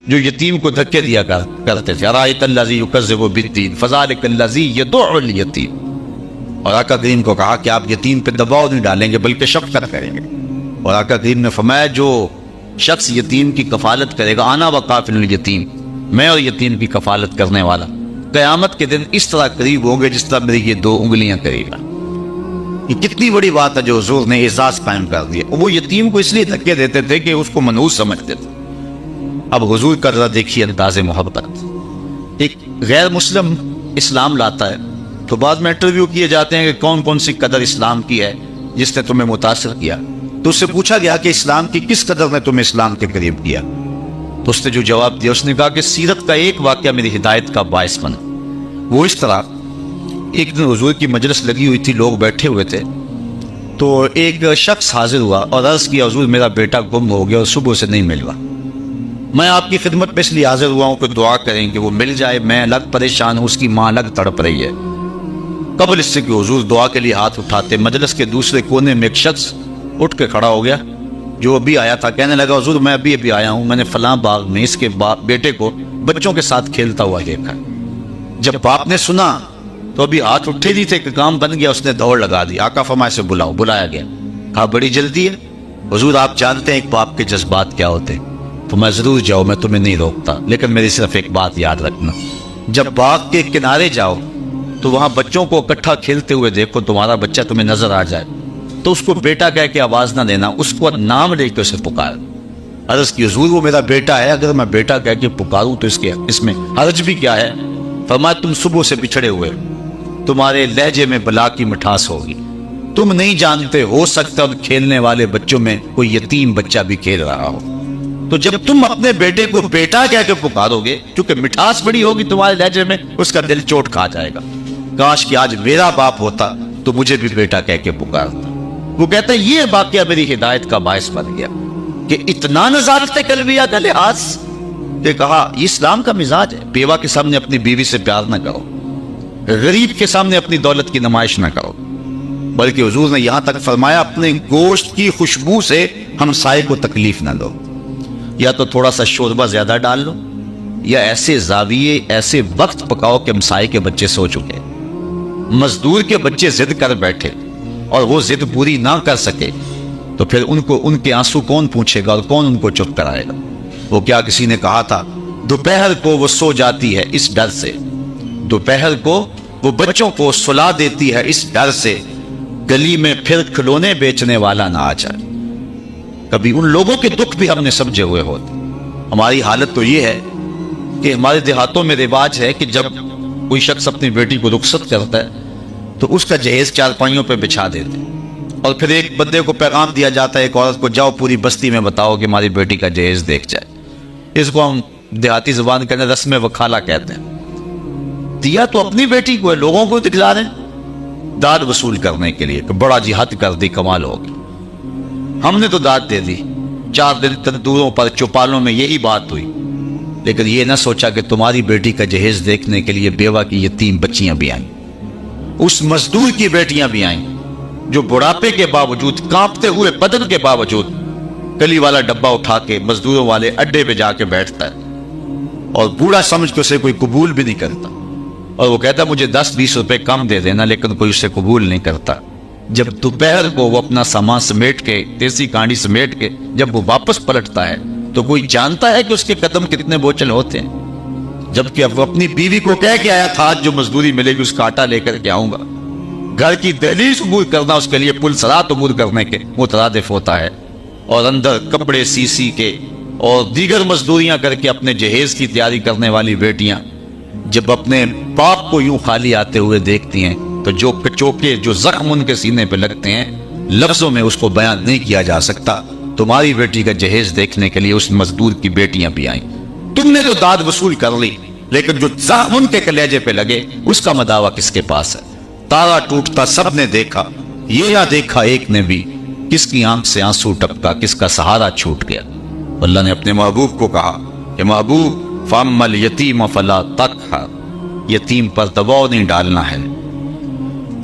جو یتیم کو دھکے دیا کرتے تھے، ارائیت الذی یکذب بالدین فذلک الذی یدع الیتیم. اور آقا کریم کو کہا کہ آپ یتیم پہ دباؤ نہیں ڈالیں گے بلکہ شفقت کریں گے. اور آقا کریم نے فرمایا جو شخص یتیم کی کفالت کرے گا، انا وکافل الیتیم، میں اور یتیم کی کفالت کرنے والا، قیامت کے دن اس طرح قریب ہوں گے جس طرح میری یہ 2 انگلیاں قریب ہیں. یہ کتنی بڑی بات ہے جو حضور نے اعزاز قائم کر دیا. وہ یتیم کو اس لیے دھکے دیتے تھے کہ اس کو منحوس سمجھتے تھے. اب حضور کا ذرا دیکھیے انداز محبت. ایک غیر مسلم اسلام لاتا ہے تو بعد میں انٹرویو کیے جاتے ہیں کہ کون کون سی قدر اسلام کی ہے جس نے تمہیں متاثر کیا. تو اس سے پوچھا گیا کہ اسلام کی کس قدر نے تمہیں اسلام کے قریب کیا. تو اس نے جو جواب دیا، اس نے کہا کہ سیرت کا ایک واقعہ میری ہدایت کا باعث بنا. وہ اس طرح، ایک دن حضور کی مجلس لگی ہوئی تھی، لوگ بیٹھے ہوئے تھے، تو ایک شخص حاضر ہوا اور عرض کیا حضور میرا بیٹا گم ہو گیا اور صبح سے نہیں مل رہا. میں آپ کی خدمت میں اس لیے حاضر ہوا ہوں کہ دعا کریں کہ وہ مل جائے. میں الگ پریشان ہوں، اس کی ماں الگ تڑپ رہی ہے. قبل اس سے کہ حضور دعا کے لیے ہاتھ اٹھاتے، مجلس کے دوسرے کونے میں ایک شخص اٹھ کے کھڑا ہو گیا جو ابھی آیا تھا. کہنے لگا حضور میں ابھی آیا ہوں، میں نے فلاں باغ میں اس کے بیٹے کو بچوں کے ساتھ کھیلتا ہوا دیکھا. جب باپ نے سنا تو ابھی ہاتھ اٹھے نہیں تھے کہ کام بن گیا، اس نے دوڑ لگا دی. آقا فرمائے سے بلاؤ. بلایا گیا. کہا بڑی جلدی ہے حضور، آپ جانتے ہیں ایک باپ کے جذبات کیا ہوتے ہیں. تو میں ضرور جاؤ، میں تمہیں نہیں روکتا، لیکن میری صرف ایک بات یاد رکھنا، جب باغ کے کنارے جاؤ تو وہاں بچوں کو اکٹھا کھیلتے ہوئے دیکھو، تمہارا بچہ تمہیں نظر آ جائے تو اس کو بیٹا کہہ کے آواز نہ دینا، اس کو نام لے کے اسے پکار. عرض کی حضور وہ میرا بیٹا ہے، اگر میں بیٹا کہہ کے پکاروں تو اس میں حرج بھی کیا ہے؟ فرمایا تم صبح سے بچھڑے ہوئے، تمہارے لہجے میں بلا کی مٹھاس ہوگی، تم نہیں جانتے ہو سکتا ان کھیلنے والے بچوں میں کوئی یتیم بچہ بھی کھیل رہا ہو. تو جب تم اپنے بیٹے کو بیٹا کہہ کے پکارو گے، کیونکہ مٹھاس بڑی ہوگی تمہارے لہجے میں، اس کا دل چوٹ کھا جائے گا. کاش کہ آج میرا باپ ہوتا تو مجھے بھی بیٹا کہہ کے پکارتا. وہ کہتا ہے یہ واقعہ میری ہدایت کا باعث بن گیا کہ اتنا نزاکت قلبیہ کا لحاظ کہ کہا یہ اسلام کا مزاج ہے. بیوہ کے سامنے اپنی بیوی سے پیار نہ کرو، غریب کے سامنے اپنی دولت کی نمائش نہ کرو، بلکہ حضور نے یہاں تک فرمایا اپنے گوشت کی خوشبو سے ہمسائے کو تکلیف نہ دو. یا تو تھوڑا سا شوربہ زیادہ ڈال لو، یا ایسے زاویے ایسے وقت پکاؤ کہ ہمسائے کے بچے سو چکے. مزدور کے بچے ضد کر بیٹھے اور وہ ضد پوری نہ کر سکے تو پھر ان کے آنسو کون پوچھے گا اور کون ان کو چپ کرائے گا؟ وہ کیا کسی نے کہا تھا دوپہر کو وہ سو جاتی ہے اس ڈر سے، دوپہر کو وہ بچوں کو سلا دیتی ہے اس ڈر سے، گلی میں پھر کھلونے بیچنے والا نہ آ جائے. کبھی ان لوگوں کے دکھ بھی ہم نے سمجھے ہوئے ہوتے. ہماری حالت تو یہ ہے کہ ہمارے دیہاتوں میں رواج ہے کہ جب کوئی شخص اپنی بیٹی کو رخصت کرتا ہے تو اس کا جہیز چارپائیوں پہ بچھا دیتے اور پھر ایک بندے کو پیغام دیا جاتا ہے ایک عورت کو، جاؤ پوری بستی میں بتاؤ کہ ہماری بیٹی کا جہیز دیکھ جائے. اس کو ہم دیہاتی زبان کے اندر رسم وکالہ کہتے ہیں. دیا تو اپنی بیٹی کو ہے، لوگوں کو دکھلا رہے ہیں داد وصول کرنے کے لیے کہ بڑا جی حد کر دی، کمال ہوگی. ہم نے تو داد دے دی، 4 دن تندوروں پر چوپالوں میں یہی بات ہوئی، لیکن یہ نہ سوچا کہ تمہاری بیٹی کا جہیز دیکھنے کے لیے بیوہ کی یتیم بچیاں بھی آئیں، اس مزدور کی بیٹیاں بھی آئیں جو بڑھاپے کے باوجود، کانپتے ہوئے بدن کے باوجود کلی والا ڈبہ اٹھا کے مزدوروں والے اڈے پہ جا کے بیٹھتا ہے اور بوڑھا سمجھ کے اسے کوئی قبول بھی نہیں کرتا، اور وہ کہتا مجھے 10-20 روپے کم دے دینا، لیکن کوئی اسے قبول نہیں کرتا. جب دوپہر کو وہ اپنا سامان سمیٹ کے، دیسی کانڈی سمیٹ کے جب وہ واپس پلٹتا ہے تو کوئی جانتا ہے کہ اس کے قدم کتنے بوچھل ہوتے ہیں. جبکہ اب وہ اپنی بیوی کو کہہ کے آیا تھا آج جو مزدوری ملے گی اس کا آٹا لے کر کے آؤں گا. گھر کی دہلیز عبور کرنا اس کے لیے پل صراط عبور کرنے کے مترادف ہوتا ہے، اور اندر کپڑے سی کے اور دیگر مزدوریاں کر کے اپنے جہیز کی تیاری کرنے والی بیٹیاں جب اپنے باپ کو یوں خالی آتے ہوئے دیکھتی ہیں تو جو کچوکے، جو زخم ان کے سینے پہ لگتے ہیں لفظوں میں اس کو بیان نہیں کیا جا سکتا. تمہاری بیٹی کا جہیز دیکھنے کے لیے اس مزدور کی بیٹیاں بھی آئیں. تم نے تو داد وصول کر لی، لیکن جو زخم ان کے کلیجے پہ لگے اس کا مداوع کس کے پاس ہے؟ تارا ٹوٹتا سب نے دیکھا، یہ نہ دیکھا ایک نے بھی، کس کی آنکھ سے آنسو ٹپکا، کس کا سہارا چھوٹ گیا. اللہ نے اپنے محبوب کو کہا کہ محبوب فَأَمَّا الْيَتِيمَ فَلَا تَقْهَرْ، یتیم پر دباؤ نہیں ڈالنا ہے.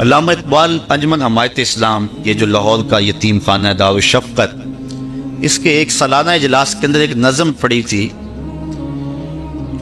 علامہ اقبال انجمن حمایت اسلام، یہ جو لاہور کا یتیم خانہ دار الشفقت، اس کے ایک سالانہ اجلاس کے اندر ایک نظم پڑھی تھی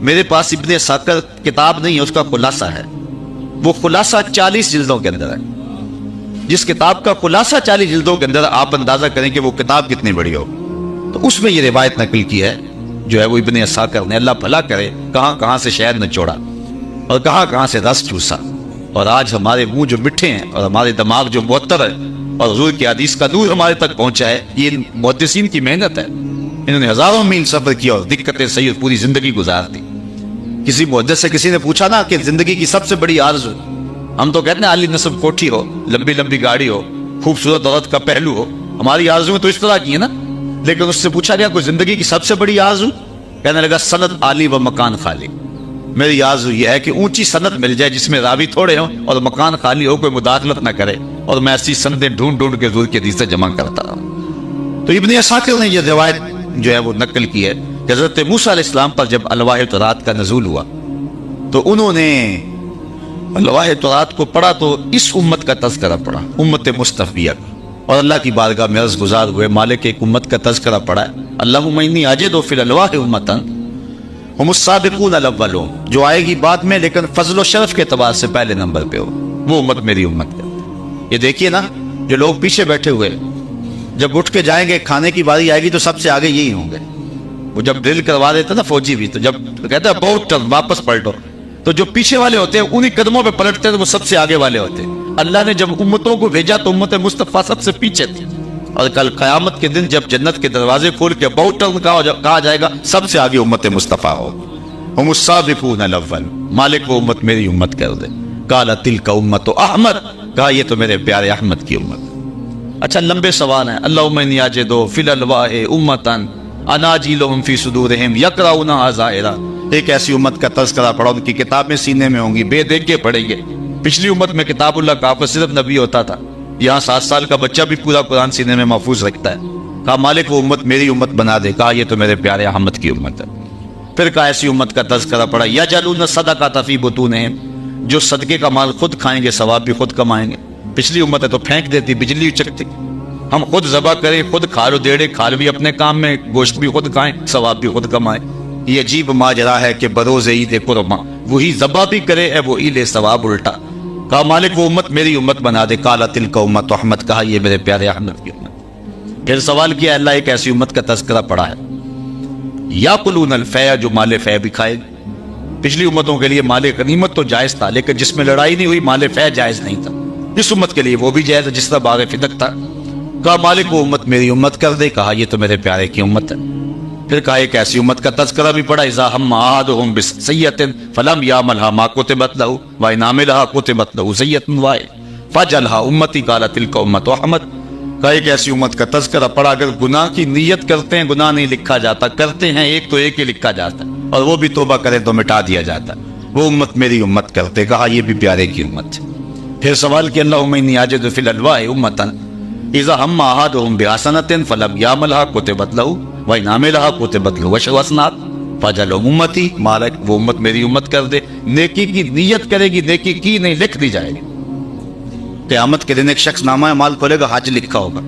میرے پاس ابن اسحاق کتاب نہیں ہے، اس کا خلاصہ ہے، وہ خلاصہ 40 جلدوں کے اندر ہے۔ جس کتاب کا خلاصہ 40 جلدوں کے اندر، آپ اندازہ کریں کہ وہ کتاب کتنی بڑی ہو۔ تو اس میں یہ روایت نقل کی ہے جو ہے وہ ابن اسحاق نے، اللہ بھلا کرے، کہاں کہاں سے شہد نچوڑا اور کہاں کہاں سے رس چوسا، اور آج ہمارے منہ جو مٹھے ہیں اور ہمارے دماغ جو معطر ہے اور حضور کی حدیث کا نور ہمارے تک پہنچا ہے، یہ محدثین کی محنت ہے۔ انہوں نے ہزاروں میل سفر کیا اور دقتیں سید پوری زندگی گزار دی۔ کسی محدث سے کسی نے پوچھا نا کہ زندگی کی سب سے بڑی آرزو، ہم تو کہتے ہیں عالی نصب کوٹھی ہو، لمبی لمبی گاڑی ہو، خوبصورت عورت کا پہلو ہو، ہماری آرزویں تو اس طرح کی ہیں نا، لیکن اس سے پوچھا گیا کوئی زندگی کی سب سے بڑی آرزو، کہنے لگا سند عالی و مکان خالی۔ میری آرزو یہ ہے کہ اونچی سند مل جائے جس میں راوی تھوڑے ہوں اور مکان خالی ہو، کوئی مداخلت نہ کرے، اور میں ایسی سندیں ڈھونڈ ڈھونڈ کے حضور کی حدیثیں جمع کرتا ہوں۔ تو ابن اسحاق نے یہ روایت جو ہے وہ نقل کی ہے کہ حضرت موسیٰ علیہ السلام پر جب الواح تورات کا نزول ہوا تو انہوں نے الواح تورات کو پڑھا تو اس امت کا تذکرہ پڑھا، امت مصطفیہ کا، اور اللہ کی بارگاہ میں عرض گزار ہوئے مالک ایک امت کا تذکرہ پڑھا ہے، اللہم انی اجد فی الالواح امتا ہم السابقون الاولون، جو آئے گی بعد میں لیکن فضل و شرف کے اعتبار سے پہلے نمبر پہ ہو، وہ امت میری امت ہے۔ یہ دیکھیے نا، جو لوگ پیچھے بیٹھے ہوئے جب اٹھ کے جائیں گے کھانے کی باری آئے گی تو سب سے آگے یہی ہوں گے۔ وہ جب ڈرل کروا دیتے نا فوجی بھی، تو جب کہتے ہیں بہت ٹرن واپس پلٹو، تو جو پیچھے والے ہوتے ہیں انہی قدموں پہ پلٹتے ہیں، تو وہ سب سے آگے والے ہوتے ہیں۔ اللہ نے جب امتوں کو بھیجا تو امت مصطفیٰ سب سے پیچھے تھی، اور کل قیامت کے دن جب جنت کے دروازے کھول کے بہت ٹرن کہا جائے گا، سب سے آگے امت مصطفیٰ ہو، ہم السابقون الاول، مالک وہ امت میری امت کر دے۔ قال تلک امت احمد، کہا یہ تو میرے پیارے احمد کی امت۔ اچھا لمبے سوال ہیں، اللہم انی اجد فی الالواح امتا اناجیلہم فی صدورہم یقرؤونہا ظاہرا، ایک ایسی امت کا تذکرہ پڑھا، ان کی کتابیں سینے میں ہوں گی، بے دیکھ کے پڑھیں گے۔ پچھلی امت میں کتاب اللہ کا حافظ صرف نبی ہوتا تھا، یہاں 7 سال کا بچہ بھی پورا قرآن سینے میں محفوظ رکھتا ہے۔ کہا مالک وہ امت میری امت بنا دے، کہا یہ تو میرے پیارے احمد کی امت ہے۔ پھر کہا ایسی امت کا تذکرہ پڑھا، یجعلون الصدقۃ فی بطونہم، جو صدقے کا مال خود کھائیں گے ثواب بھی خود کمائیں گے۔ پچھلی امت ہے تو پھینک دیتی، بجلی چکتی، ہم خود ذبح کریں، خود کھالو دیڑے کھال بھی اپنے کام میں، گوشت بھی خود کھائیں، ثواب بھی خود کمائیں۔ یہ عجیب ماجرا ہے کہ بروز عید قرباں وہی ذبح بھی کرے ہے، وہ عید ثواب الٹا۔ کہا مالک وہ امت میری امت بنا دے، قال تلک امت احمد، کہا یہ میرے پیارے احمد کی امت۔ پھر سوال کیا اللہ ایک ایسی امت کا تذکرہ پڑھا ہے، یاکلون الفیع، جو مال فیع بھی کھائے گی۔ پچھلی امتوں کے لیے مال غنیمت تو جائز تھا، لیکن جس میں لڑائی نہیں ہوئی مال فیع جائز نہیں تھا، اس امت کے لیے وہ بھی جائز ہے جس طرح باغ فدق تھا۔ کہا مالک وہ امت میری امت کر دے، کہا یہ تو میرے پیارے کی امت ہے۔ پھر کہا ایک ایسی امت کا تذکرہ بھی پڑھا، اذا ہم احدهم بسیئۃ فلم یعملها ما کتبت له وان عملها کتبت له سیئۃ واحدۃ فجعلها امتی، قال تلک امت احمد۔ کہا ایک ایسی امت کا تذکرہ پڑھا، اگر گناہ کی نیت کرتے ہیں گناہ نہیں لکھا جاتا، کرتے ہیں ایک تو ایک ہی لکھا جاتا ہے، اور وہ بھی توبہ کرے تو مٹا دیا جاتا ہے، وہ امت میری امت کرتے، کہا یہ بھی پیارے کی امت ہے۔ پھر سوال کیا اللہم انی اجد فی الالواح امتا اذا ہم احدهم بحسنۃ فلم یعملها کتبت له وان عملها کتبت له عشر حسنات فجعلهم امتی، مالک وہ امت میری امت کر دے، نیکی کی نیت کرے گی، نیکی کی نہیں لکھ دی جائے گی۔ قیامت کے دن ایک شخص نامہ اعمال کھولے گا، حج لکھا ہوگا،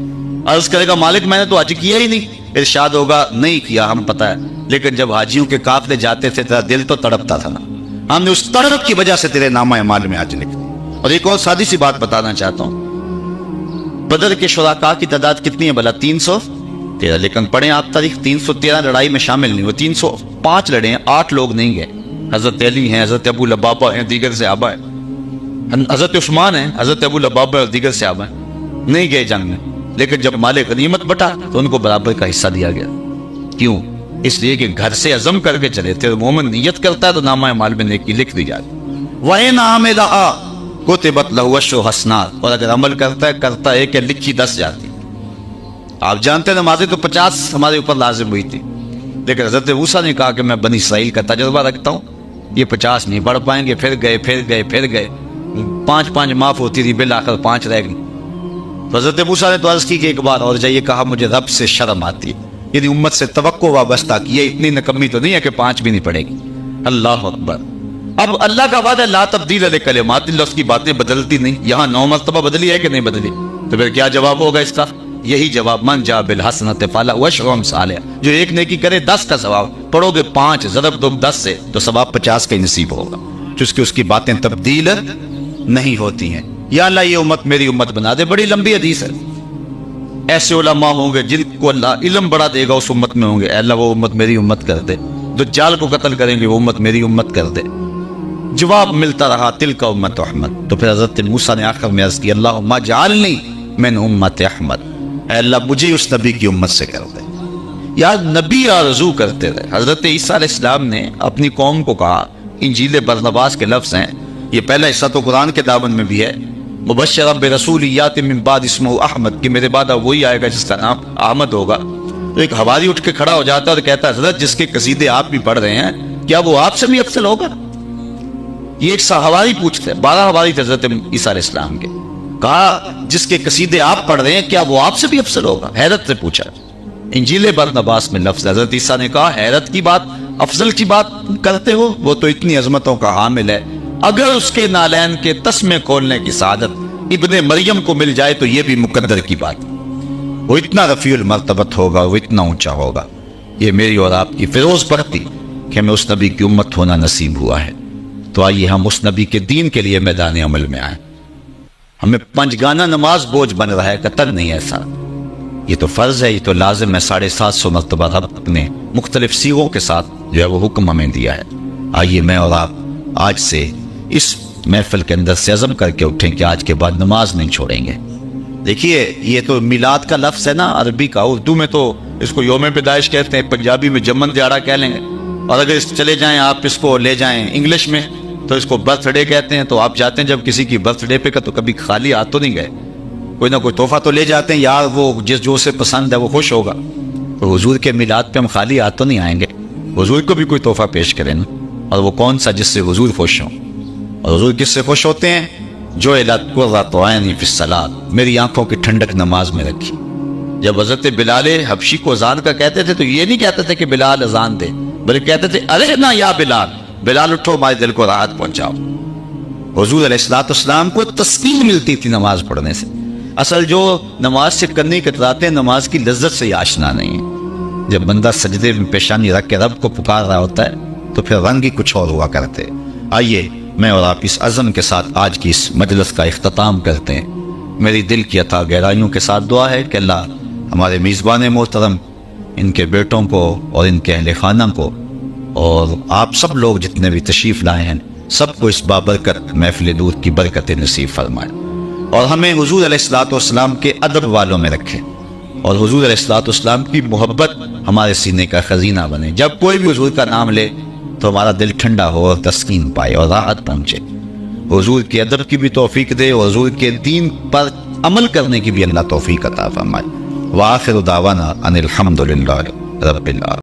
عرض کرے گا مالک میں نے تو حج کیا ہی نہیں، ارشاد ہوگا نہیں کیا ہم پتہ ہے، لیکن جب حاجیوں کے قافلے جاتے تھے تیرا دل تو تڑپتا تھا نا، ہم نے اس تڑپ کی وجہ سے تیرے نامہ اعمال میں حج لکھ دی۔ اور ایک اور سادی سی بات بتانا چاہتا ہوں، بدر کے شرکاء کی تعداد کتنی ہے بھلا؟ 313، لیکن پڑھیں آپ تاریخ، 313 لڑائی میں شامل نہیں ہوئے، 305 لڑے ہیں، 8 لوگ نہیں گئے، حضرت علی ہیں، حضرت ابو لبابہ ہیں، دیگر صحابہ ہیں، حضرت عثمان ہیں، حضرت ابو لبابہ اور دیگر صحابہ ہیں، نہیں گئے جنگ میں، لیکن جب مال غنیمت بٹا تو ان کو برابر کا حصہ دیا گیا۔ کیوں؟ اس لیے کہ گھر سے عزم کر کے چلے تھے، مومن نیت کرتا ہے تو نامہ اعمال میں نیکی لکھ دی جاتی، وَإِنْ عَمِلَهَا کتبت لہ عشر حسنات، اور اگر عمل کرتا ہے کہ لکھی 10 جاتی۔ آپ جانتے ہیں نمازیں تو 50 ہمارے اوپر لازم ہوئی تھی، لیکن حضرت موسیٰ نے کہا کہ میں بنی اسرائیل کا تجربہ رکھتا ہوں، یہ 50 نہیں پڑھ پائیں گے، پھر گئے 5 معاف ہوتی تھی، بالآخر 5 رہ گئی۔ حضرت موسیٰ نے تو عرض کی کہ ایک بار اور جائیے، کہا مجھے رب سے شرم آتی ہے، یعنی امت سے توقع وابستہ کی، یہ اتنی نکمی تو نہیں ہے کہ 5 بھی نہیں پڑھے گی۔ اللہ اکبر۔ اب اللہ کا وعدہ لا تبدیل لکلمات اللہ، اس کی باتیں بدلتی نہیں، یہاں 9 مرتبہ بدلی ہے کہ نہیں بدلی، تو پھر کیا جواب ہوگا اس کا؟ یہی جواب، من جاء بالحسنۃ فلہ عشر امثالہا، جو ایک نیکی کرے 10 کا ثواب، پڑھو گے 5 ضرب دو 10 سے تو ثواب 50 کا ہی نصیب ہوگا، جس کی باتیں تبدیل نہیں ہوتی ہیں۔ یا اللہ یہ امت میری امت بنا دے، بڑی لمبی حدیث ہے۔ ایسے علماء ہوں گے جن کو اللہ علم بڑا دے گا، اس امت میں ہوں گے، اے اللہ وہ امت میری امت کر دے۔ دجال کو قتل کریں گے، وہ امت میری امت کر دے۔ جواب ملتا رہا تلک امت احمد۔ تو پھر حضرت موسیٰ نے آخر میں عرض کی اللہم اجعلنی من امت احمد، اے اللہ مجھے اس نبی کی امت سے کر دے۔ یا نبی آرزو کرتے رہے۔ حضرت عیسیٰ علیہ السلام نے اپنی قوم کو کہا، انجیل برنباس کے لفظ ہیں، یہ پہلا حصہ تو قرآن کے دامن میں بھی ہے، مبشرا برسول یاتی من بعد اسمہ احمد، کہ میرے بعد وہی آئے گا جس کا نام احمد ہوگا۔ تو ایک حواری اٹھ کے کھڑا ہو جاتا ہے اور کہتا ہے حضرت جس کے قصیدے آپ بھی پڑھ رہے ہیں کیا وہ آپ سے بھی افضل ہوگا؟ یہ ایک حواری پوچھتے ہیں، 12 حواری تھے حضرت عیسیٰ علیہ السلام کے، کہا جس کے قصیدے آپ پڑھ رہے ہیں کیا وہ آپ سے بھی افضل ہوگا؟ حیرت سے پوچھا۔ انجیل برنباس میں لفظ حضرت عیسیٰ نے کہا حیرت کی بات، افضل کی بات کرتے ہو، وہ تو اتنی عظمتوں کا حامل ہے، اگر اس کے نالین کے تسمے کھولنے کی سعادت ابن مریم کو مل جائے تو یہ بھی مقدر کی بات، وہ اتنا رفیع المرتبت ہوگا، وہ اتنا اونچا ہوگا۔ یہ میری اور آپ کی فیروز پڑتی کہ ہمیں اس نبی کی امت ہونا نصیب ہوا ہے۔ تو آئیے ہم اس نبی کے دین کے لیے میدان عمل میں آئیں۔ ہمیں 5 گانا نماز بوجھ بن رہا ہے، قطر نہیں ایسا، یہ تو فرض ہے، یہ تو لازم ہے۔ 750 مرتبہ رب اپنے مختلف سیغوں کے ساتھ جو ہے وہ حکم ہمیں دیا ہے۔ آئیے میں اور آپ آج سے اس محفل کے اندر سے عزم کر کے اٹھیں کہ آج کے بعد نماز نہیں چھوڑیں گے۔ دیکھیے یہ تو میلاد کا لفظ ہے نا عربی کا، اردو میں تو اس کو یوم پیدائش کہتے ہیں، پنجابی میں جمن دیاڑا کہہ لیں گے، اور اگر چلے جائیں آپ اس کو لے جائیں انگلش میں تو اس کو برتھ ڈے کہتے ہیں۔ تو آپ جاتے ہیں جب کسی کی برتھ ڈے پہ کا تو کبھی خالی ہاتھ تو نہیں گئے، کوئی نہ کوئی تحفہ تو لے جاتے ہیں، یار وہ جس جو سے پسند ہے وہ خوش ہوگا۔ تو حضور کے میلاد پہ ہم خالی ہاتھ تو نہیں آئیں گے، حضور کو بھی کوئی تحفہ پیش کریں نا، اور وہ کون سا جس سے حضور خوش ہوں۔ اور حضور کس سے خوش ہوتے ہیں؟ جو جعلت قرۃ عینی فی الصلاۃ، میری آنکھوں کی ٹھنڈک نماز میں رکھی۔ جب حضرت بلال حبشی کو اذان کا کہتے تھے تو یہ نہیں کہتے تھے کہ بلال اذان دے، بلکہ کہتے تھے ارے نا یا بلال، بلال اٹھو ہمارے دل کو راحت پہنچاؤ۔ حضور علیہ السلام کو تسکین ملتی تھی نماز پڑھنے سے۔ اصل جو نماز سے کرنی کتراتے ہیں نماز کی لذت سے آشنا نہیں ہے۔ جب بندہ سجدے میں پیشانی رکھ کے رب کو پکار رہا ہوتا ہے تو پھر رنگ ہی کچھ اور ہوا کرتے۔ آئیے میں اور آپ اس عزم کے ساتھ آج کی اس مجلس کا اختتام کرتے ہیں۔ میری دل کی عطا گہرائیوں کے ساتھ دعا ہے کہ اللہ ہمارے میزبان محترم، ان کے بیٹوں کو اور ان کے اہل خانہ کو، اور آپ سب لوگ جتنے بھی تشریف لائے ہیں سب کو اس بابرکت محفل نور کی برکت نصیب فرمائے، اور ہمیں حضور علیہ السلام کے ادب والوں میں رکھے، اور حضور علیہ السلام کی محبت ہمارے سینے کا خزینہ بنے۔ جب کوئی بھی حضور کا نام لے تو ہمارا دل ٹھنڈا ہو اور تسکین پائے اور راحت پہنچے۔ حضور کے ادب کی بھی توفیق دے اور حضور کے دین پر عمل کرنے کی بھی اللہ توفیق عطا فرمائے۔ وآخر دعوانا ان الحمد للہ رب العالمین۔